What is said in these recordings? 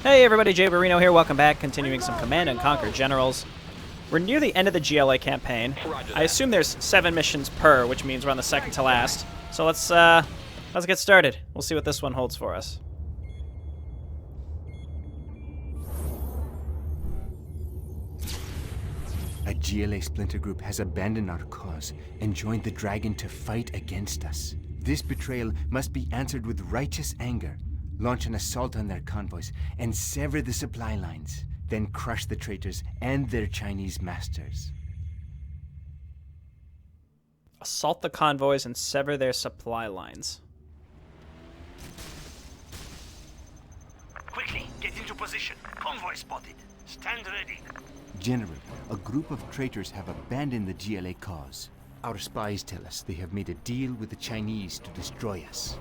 Hey everybody, Jayborino here, welcome back, continuing some Command and Conquer Generals. We're near the end of the GLA campaign. I assume there's 7 missions per, which means we're on the second to last. So let's get started. We'll see what this one holds for us. A GLA splinter group has abandoned our cause and joined the Dragon to fight against us. This betrayal must be answered with righteous anger. Launch an assault on their convoys and sever the supply lines. Then crush the traitors and their Chinese masters. Assault the convoys and sever their supply lines. Quickly, get into position. Convoy spotted. Stand ready. General, a group of traitors have abandoned the GLA cause. Our spies tell us they have made a deal with the Chinese to destroy us.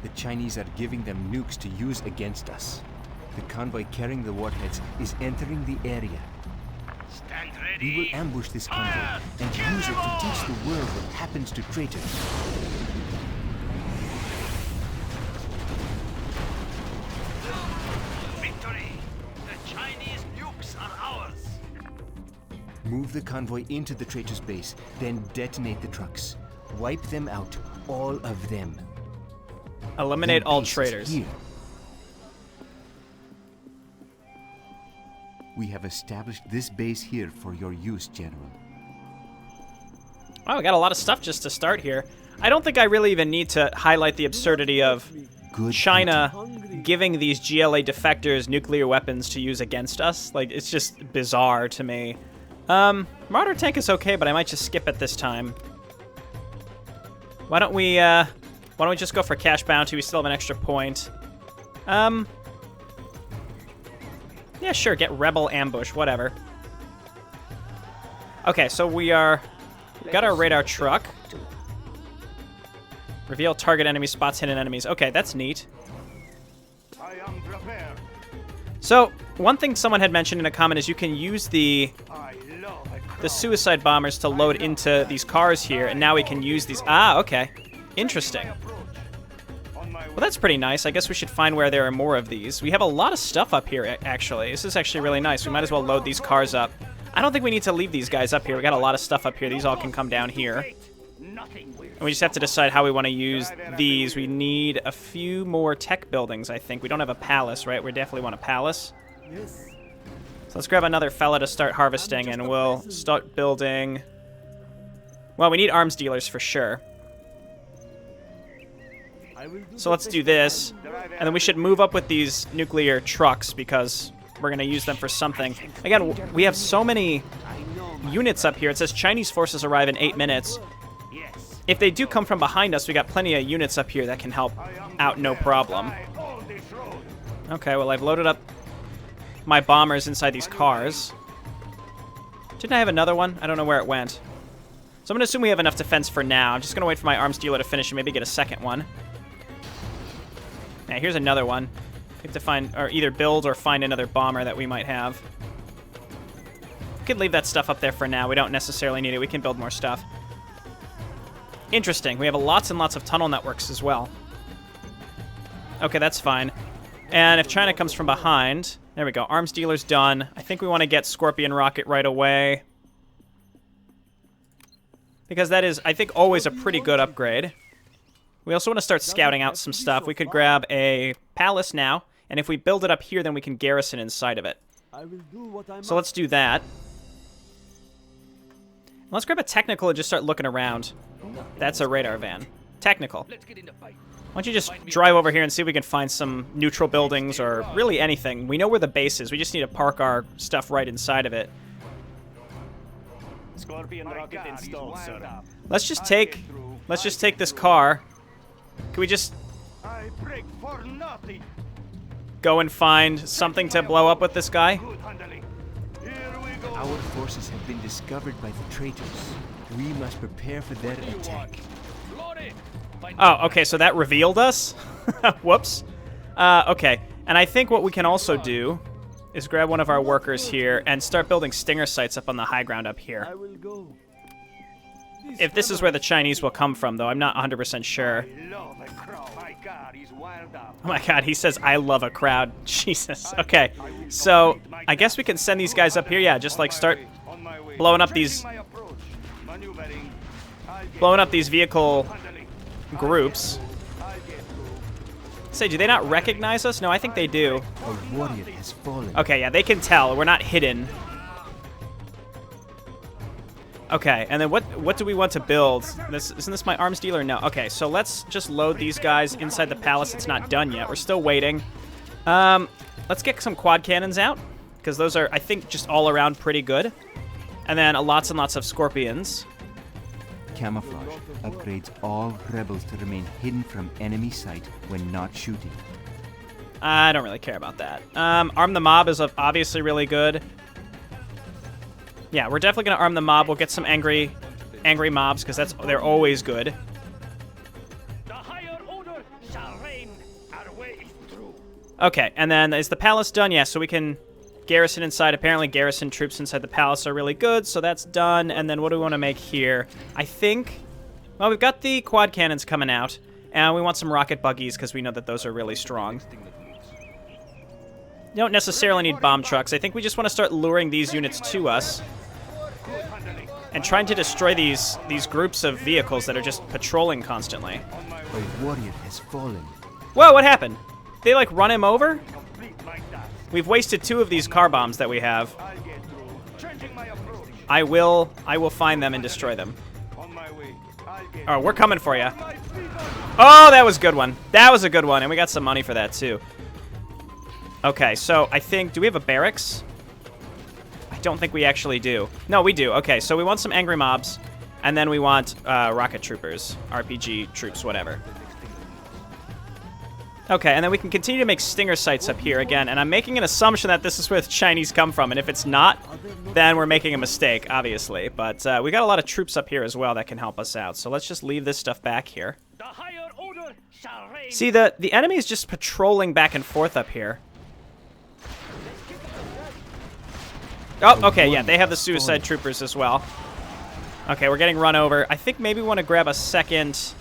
The Chinese are giving them nukes to use against us. The convoy carrying the warheads is entering the area. Stand ready. We will ambush this convoy and use it to teach the world what happens to traitors. Victory! The Chinese nukes are ours. Move the convoy into the traitors' base, then detonate the trucks. Wipe them out, all of them. Eliminate Their all base is traitors. here. We have established this base here for your use, General. Oh, we got a lot of stuff just to start here. I don't think I really even need to highlight the absurdity of China giving these GLA defectors nuclear weapons to use against us. Like, it's just bizarre to me. Marauder tank is okay, but I might just skip it this time. Why don't we just go for cash bounty? We still have an extra point. Yeah, sure, get rebel ambush, whatever. Okay, so we got our radar truck. Reveal target enemy spots hidden enemies. Okay, that's neat. I am prepared. So, one thing someone had mentioned in a comment is you can use the suicide bombers to load into these cars here, and now we can use these. Ah, okay. Interesting. Well, that's pretty nice. I guess we should find where there are more of these. We have a lot of stuff up here, actually. This is actually really nice. We might as well load these cars up. I don't think we need to leave these guys up here. We got a lot of stuff up here. These all can come down here. And we just have to decide how we want to use these. We need a few more tech buildings, I think. We don't have a palace, right? We definitely want a palace. So let's grab another fella to start harvesting, and we'll start building... Well, we need arms dealers for sure. So let's do this, and then we should move up with these nuclear trucks because we're going to use them for something. Again, we have so many units up here. It says Chinese forces arrive in 8 minutes. If they do come from behind us, we got plenty of units up here that can help out, no problem. Okay, well, I've loaded up my bombers inside these cars. Didn't I have another one? I don't know where it went. So I'm going to assume we have enough defense for now. I'm just going to wait for my arms dealer to finish and maybe get a second one. Yeah, here's another one. We have to find, or either build or find another bomber that we might have. We could leave that stuff up there for now. We don't necessarily need it. We can build more stuff. Interesting. We have lots and lots of tunnel networks as well. Okay, that's fine. And if China comes from behind... There we go. Arms dealer's done. I think we want to get Scorpion Rocket right away. Because that is, I think, always a pretty good upgrade. We also want to start scouting out some stuff. We could grab a palace now, and if we build it up here, then we can garrison inside of it. So let's do that. Let's grab a technical and just start looking around. That's a radar van. Technical. Why don't you just drive over here and see if we can find some neutral buildings or really anything. We know where the base is. We just need to park our stuff right inside of it. Scorpion rocket installed, sir. Let's just take this car. Can we just I break for nothing. go and find something to blow up with this guy? Good handling. Here we go. Our forces have been discovered by the traitors. We must prepare for their attack. Oh, okay, so that revealed us? Whoops. Okay, and I think what we can also do is grab one of our workers here and start building stinger sites up on the high ground up here. If this is where the Chinese will come from, though, I'm not 100% sure. I love a crow. I Oh my god, he says, I love a crowd. Jesus. Okay, so I guess we can send these guys up here. Yeah, just like start blowing up these vehicle groups. Say, do they not recognize us? No, I think they do. A warrior has fallen. Okay, yeah, they can tell. We're not hidden. Okay, and then what do we want to build? Isn't this my arms dealer? No. Okay, so let's just load these guys inside the palace. It's not done yet. We're still waiting. Let's get some quad cannons out, because those are, I think, just all around pretty good. And then lots and lots of scorpions. Camouflage upgrades all rebels to remain hidden from enemy sight when not shooting. I don't really care about that. Arm the mob is obviously really good. Yeah, we're definitely gonna arm the mob. We'll get some angry mobs because they're always good. The higher order shall reign. Our way is through. Okay, and then is the palace done? Yeah, so we can garrison inside. Apparently garrison troops inside the palace are really good, so that's done. And then what do we want to make here? I think, well, we've got the quad cannons coming out, and we want some rocket buggies because we know that those are really strong. You don't necessarily need bomb trucks. I think we just want to start luring these units to us and trying to destroy these groups of vehicles that are just patrolling constantly. A warrior has fallen. Whoa, what happened? They, like, run him over? We've wasted 2 of these car bombs that we have. I will find them and destroy them. Oh, we're coming for you. Oh, that was a good one. That was a good one, and we got some money for that, too. Okay, so I think... Do we have a barracks? I don't think we actually do. No, we do. Okay, so we want some angry mobs, and then we want rocket troopers, RPG troops, whatever. Okay, and then we can continue to make stinger sites up here again, and I'm making an assumption that this is where the Chinese come from, and if it's not, then we're making a mistake, obviously. But we got a lot of troops up here as well that can help us out, so let's just leave this stuff back here. The higher order shall reign. See, the enemy is just patrolling back and forth up here. Oh, okay, yeah, they have the suicide troopers as well. Okay, we're getting run over. I think maybe we want to grab a second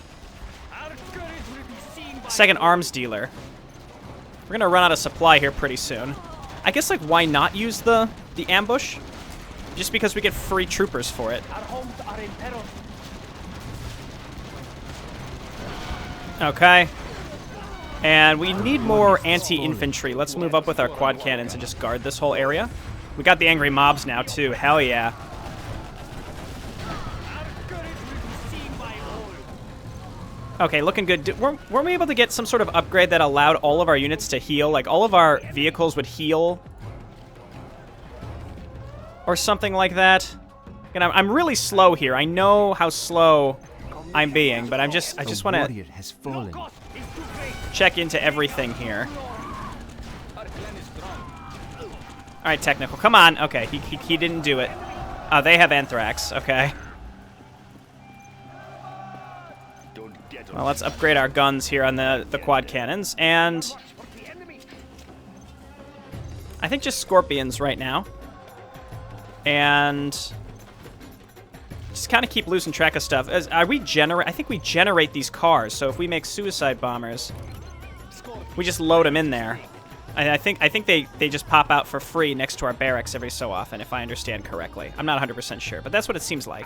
arms dealer. We're gonna run out of supply here pretty soon. I guess, like, why not use the ambush? Just because we get free troopers for it. Our homes are in peril. Okay. And we need more anti-infantry. Let's move up with our quad cannons and just guard this whole area. We got the angry mobs now, too. Hell yeah. Okay, looking good. Weren't we able to get some sort of upgrade that allowed all of our units to heal? Like, all of our vehicles would heal? Or something like that? And I'm really slow here. I know how slow I'm being, but I just want to check into everything here. All right, technical. Come on. Okay, he didn't do it. Oh, they have anthrax. Okay. Well, let's upgrade our guns here on the quad cannons, and I think just scorpions right now, and just kind of keep losing track of stuff. I think we generate these cars, so if we make suicide bombers, we just load them in there. I think they just pop out for free next to our barracks every so often, if I understand correctly. I'm not 100% sure, but that's what it seems like.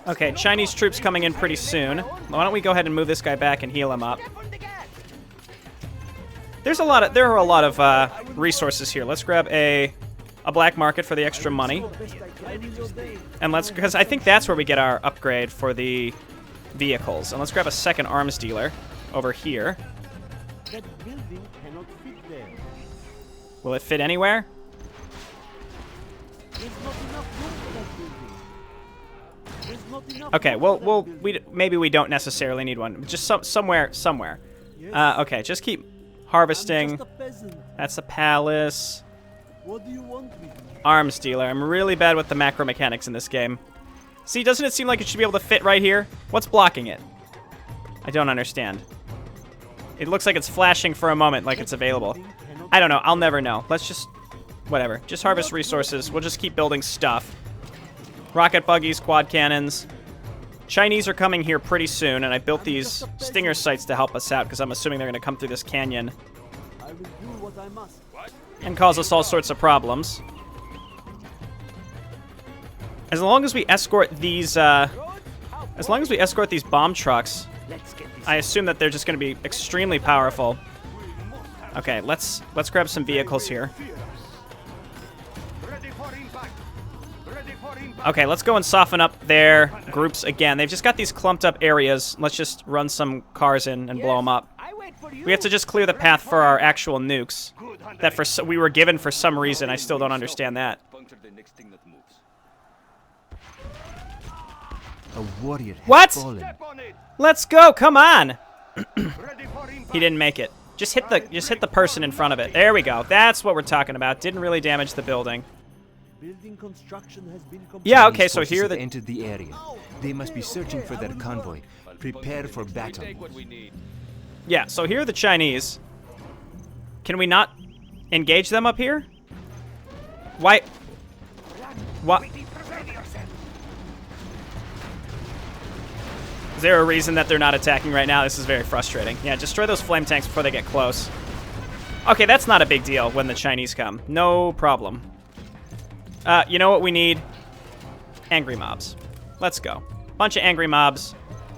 Okay, Chinese troops coming in pretty soon. Why don't we go ahead and move this guy back and heal him up? There are a lot of resources here. Let's grab a black market for the extra money, and because I think that's where we get our upgrade for the vehicles. And let's grab a second arms dealer over here. Will it fit anywhere? Okay, well, maybe we don't necessarily need one. Just somewhere. Okay, just keep harvesting. That's a palace. Arms dealer. I'm really bad with the macro mechanics in this game. See, doesn't it seem like it should be able to fit right here? What's blocking it? I don't understand. It looks like it's flashing for a moment like it's available. I don't know. I'll never know. Let's just... whatever. Just harvest resources. We'll just keep building stuff. Rocket buggies, quad cannons. Chinese are coming here pretty soon, and I built these stinger sites to help us out because I'm assuming they're going to come through this canyon and cause us all sorts of problems. As long as we escort these, bomb trucks, I assume that they're just going to be extremely powerful. Okay, let's grab some vehicles here. Okay, let's go and soften up their groups again. They've just got these clumped up areas. Let's just run some cars in and blow them up. We have to just clear the path for our actual nukes that we were given for some reason. I still don't understand that. A warrior has What? fallen. Let's go! Come on! He didn't make it. Just hit the person in front of it. There we go. That's what we're talking about. Didn't really damage the building. Building construction has been completed. Yeah, okay, so Forces here have the entered the area. They must be searching for their convoy. Prepare for battle. Yeah, so here are the Chinese. Can we not engage them up here? Why? What? Is there a reason that they're not attacking right now? This is very frustrating. Yeah, destroy those flame tanks before they get close. Okay, that's not a big deal when the Chinese come. No problem. You know what we need? Angry mobs. Let's go. Bunch of angry mobs.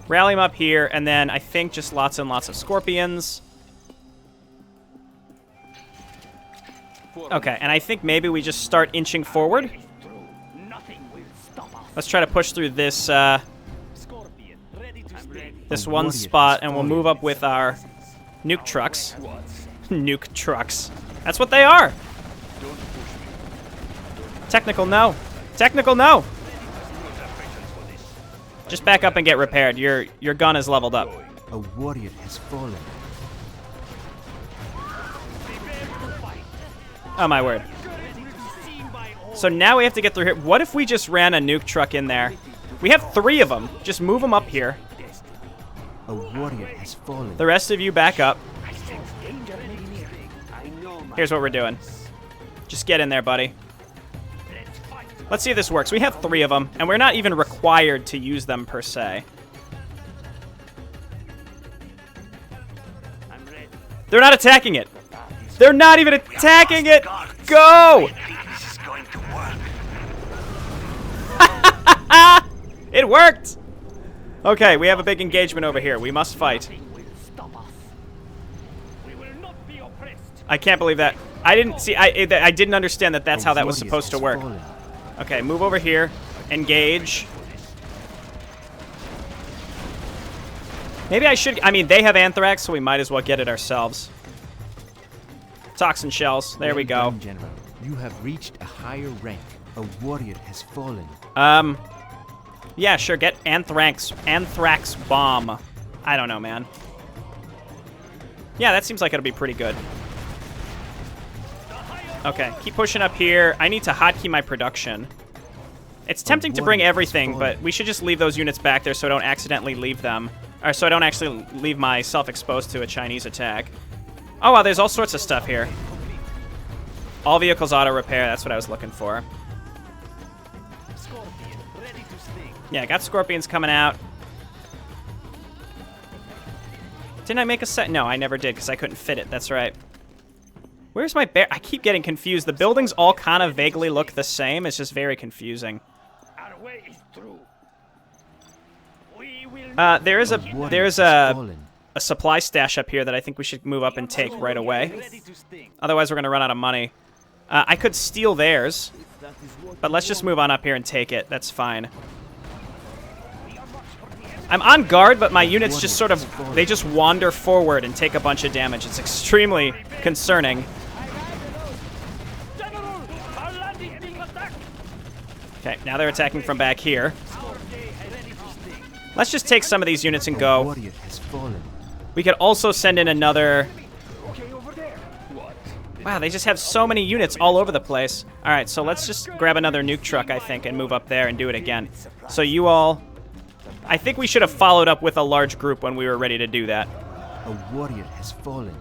Rally them up here, and then I think just lots and lots of scorpions. Okay, and I think maybe we just start inching forward. Let's try to push through this, this one spot, and we'll move up with our nuke trucks. Nuke trucks. That's what they are. Technical, no. Technical, no. Just back up and get repaired. Your gun is leveled up. A warrior has fallen. Oh, my word. So now we have to get through here. What if we just ran a nuke truck in there? We have 3 of them. Just move them up here. A warrior has fallen. The rest of you back up. Here's what we're doing. Just get in there, buddy. Let's see if this works. We have 3 of them, and we're not even required to use them per se. They're not attacking it. They're not even attacking it. Go! It worked! Okay, we have a big engagement over here. We must fight. I can't believe that. I didn't see. I didn't understand that that's how that was supposed to work. Okay, move over here. Engage. Maybe I should. I mean, they have anthrax, so we might as well get it ourselves. Toxin shells. There we go. General, you have reached a higher rank. A warrior has fallen. Yeah, sure. Get anthrax bomb. I don't know, man. Yeah, that seems like it'll be pretty good. Okay, keep pushing up here. I need to hotkey my production. It's tempting to bring everything, but we should just leave those units back there so I don't accidentally leave them. Or so I don't actually leave myself exposed to a Chinese attack. Oh, wow, there's all sorts of stuff here. All vehicles auto repair, that's what I was looking for. Yeah, got scorpions coming out. Didn't I make a set? No, I never did because I couldn't fit it. That's right. Where's my bear? I keep getting confused. The buildings all kind of vaguely look the same. It's just very confusing. There is a supply stash up here that I think we should move up and take right away. Otherwise, we're going to run out of money. I could steal theirs, but let's just move on up here and take it. That's fine. I'm on guard, but my units just sort of, they just wander forward and take a bunch of damage. It's extremely concerning. Okay, now they're attacking from back here. Let's just take some of these units and go. We could also send in another. Wow, they just have so many units all over the place. All right, so let's just grab another nuke truck, I think, and move up there and do it again. So you all... I think we should have followed up with a large group when we were ready to do that. A warrior has fallen.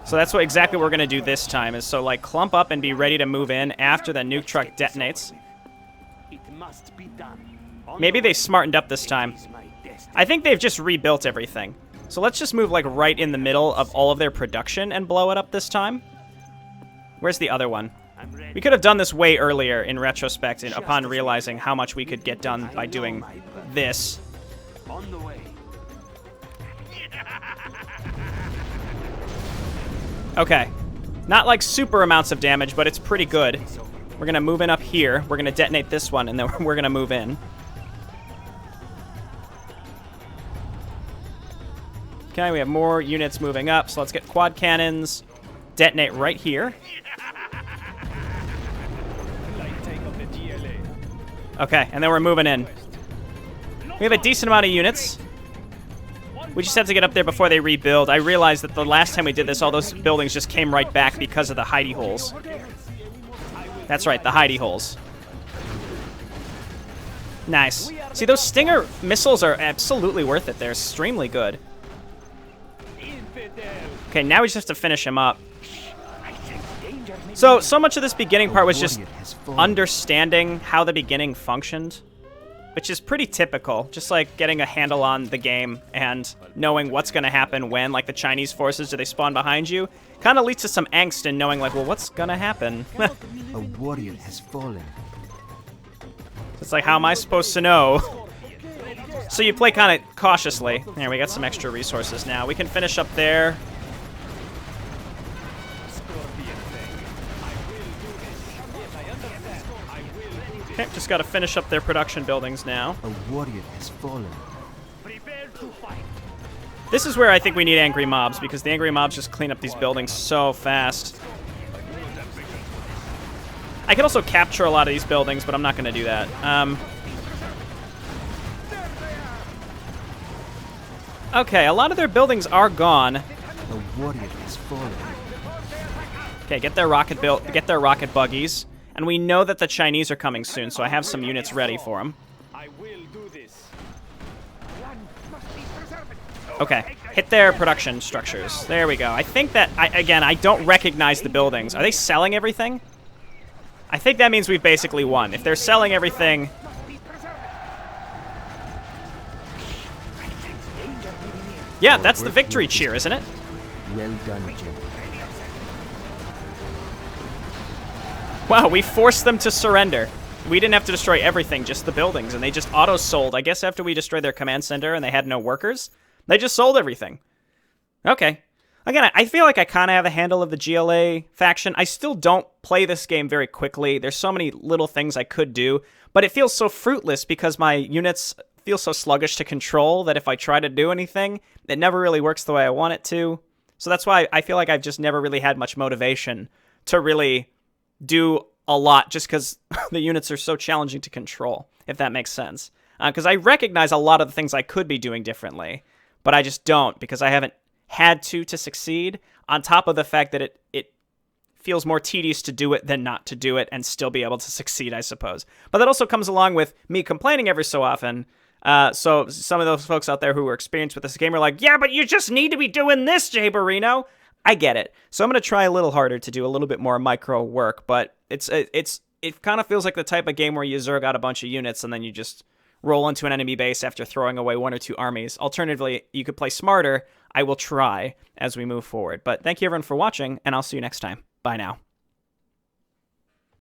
So that's what exactly we're going to do this time, is so, like, clump up and be ready to move in after the nuke truck detonates. It must be done. Maybe they smartened up this time. I think they've just rebuilt everything. So let's just move like right in the middle of all of their production and blow it up this time. Where's the other one? We could have done this way earlier in retrospect and upon realizing how much we could get done by doing this. On the way. Okay. Not like super amounts of damage, but it's pretty good. We're going to move in up here. We're going to detonate this one, and then we're going to move in. Okay, we have more units moving up, so let's get quad cannons. Detonate right here. Okay, and then we're moving in. We have a decent amount of units. We just have to get up there before they rebuild. I realized that the last time we did this, all those buildings just came right back because of the hidey holes. That's right, the hidey holes. Nice. See, those Stinger missiles are absolutely worth it. They're extremely good. Okay, now we just have to finish him up. So much of this beginning part was just understanding how the beginning functioned, which is pretty typical. Just like getting a handle on the game and knowing what's going to happen when, like the Chinese forces, do they spawn behind you? Kind of leads to some angst in knowing, like, well, what's going to happen? A warrior has fallen. It's like, how am I supposed to know? So you play kind of cautiously. There, we got some extra resources now. We can finish up there. Okay, just got to finish up their production buildings now. A warrior has fallen. Prepare to fight. This is where I think we need angry mobs, because the angry mobs just clean up these buildings so fast. I could also capture a lot of these buildings, but I'm not going to do that. Okay, a lot of their buildings are gone. A warrior has fallen. Okay, get their rocket buggies. And we know that the Chinese are coming soon, so I have some units ready for them. I will do this. Okay, hit their production structures. There we go. I think that, again, I don't recognize the buildings. Are they selling everything? I think that means we've basically won. If they're selling everything... Yeah, that's the victory cheer, isn't it? Well done, Jim. Wow, we forced them to surrender. We didn't have to destroy everything, just the buildings, and they just auto-sold. I guess after we destroyed their command center and they had no workers, they just sold everything. Okay. Again, I feel like I kind of have a handle of the GLA faction. I still don't play this game very quickly. There's so many little things I could do, but it feels so fruitless because my units feel so sluggish to control that if I try to do anything, it never really works the way I want it to. So that's why I feel like I've just never really had much motivation to really do a lot, just because the units are so challenging to control, if that makes sense. Because I recognize a lot of the things I could be doing differently, but I just don't, because I haven't had to succeed, on top of the fact that it feels more tedious to do it than not to do it and still be able to succeed, I suppose. But that also comes along with me complaining every so often. So some of those folks out there who are experienced with this game are like, yeah, but you just need to be doing this, Jayborino. I get it. So I'm going to try a little harder to do a little bit more micro work, but it kind of feels like the type of game where you zerg out a bunch of units and then you just roll into an enemy base after throwing away one or two armies. Alternatively, you could play smarter. I will try as we move forward. But thank you everyone for watching, and I'll see you next time. Bye now.